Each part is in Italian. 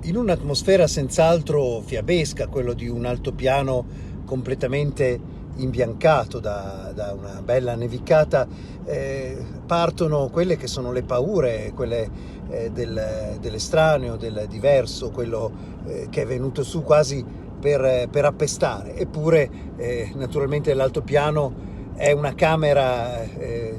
In un'atmosfera senz'altro fiabesca, quello di un altopiano completamente imbiancato da una bella nevicata, partono quelle che sono le paure, quelle dell'estraneo, del diverso, quello che è venuto su quasi per appestare. Eppure naturalmente l'altopiano è una camera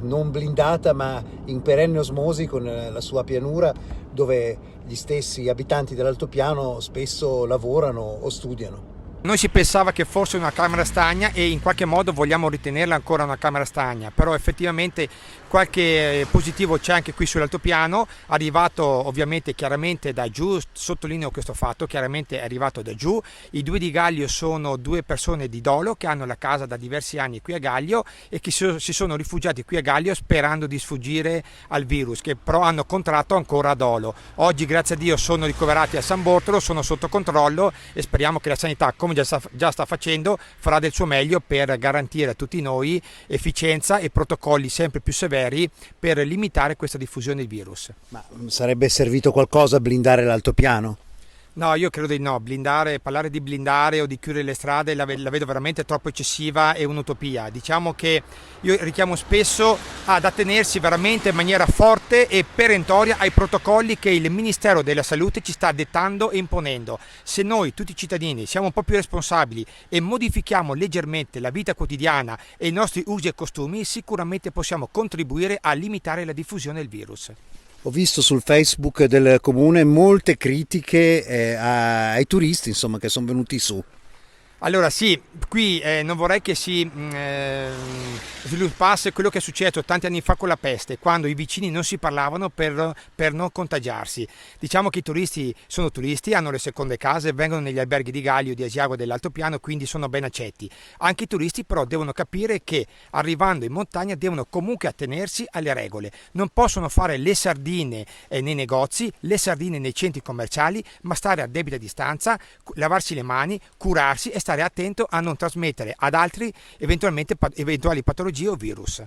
non blindata ma in perenne osmosi con la sua pianura, dove gli stessi abitanti dell'altopiano spesso lavorano o studiano. Noi si pensava che fosse una camera stagna e in qualche modo vogliamo ritenerla ancora una camera stagna, però effettivamente qualche positivo c'è anche qui sull'altopiano, arrivato ovviamente chiaramente da giù, sottolineo questo fatto, chiaramente è arrivato da giù. I due di Gaglio sono due persone di Dolo che hanno la casa da diversi anni qui a Gaglio e che si sono rifugiati qui a Gaglio sperando di sfuggire al virus, che però hanno contratto ancora a Dolo. Oggi grazie a Dio sono ricoverati a San Bortolo, sono sotto controllo e speriamo che la sanità, come già sta facendo, farà del suo meglio per garantire a tutti noi efficienza e protocolli sempre più severi per limitare questa diffusione del virus. Ma sarebbe servito qualcosa a blindare l'altopiano? No, io credo di no. Parlare di blindare o di chiudere le strade la vedo veramente troppo eccessiva e un'utopia. Diciamo che io richiamo spesso ad attenersi veramente in maniera forte e perentoria ai protocolli che il Ministero della Salute ci sta dettando e imponendo. Se noi, tutti i cittadini, siamo un po' più responsabili e modifichiamo leggermente la vita quotidiana e i nostri usi e costumi, sicuramente possiamo contribuire a limitare la diffusione del virus. Ho visto sul Facebook del comune molte critiche ai turisti, insomma, che sono venuti su. Allora sì, qui non vorrei che si sviluppasse quello che è successo tanti anni fa con la peste, quando i vicini non si parlavano per non contagiarsi. Diciamo che i turisti sono turisti, hanno le seconde case, vengono negli alberghi di Gaglio, di Asiago e dell'Altopiano, quindi sono ben accetti. Anche i turisti però devono capire che arrivando in montagna devono comunque attenersi alle regole. Non possono fare le sardine nei negozi, le sardine nei centri commerciali, ma stare a debita distanza, lavarsi le mani, curarsi e stare attento a non trasmettere ad altri eventuali patologie o virus.